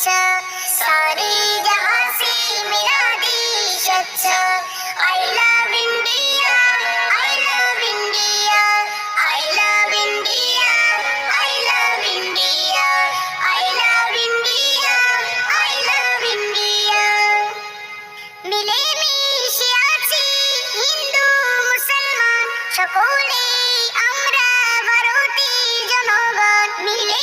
अच्छा, सारे जहां से मेरा देश अच्छा। I love India, I love India, I love India, I love India, I love India, I love India। মিলে মিশে আছি হিন্দু মুসলমান সকলে আমরা ভারতীয় জনগণ, মিলে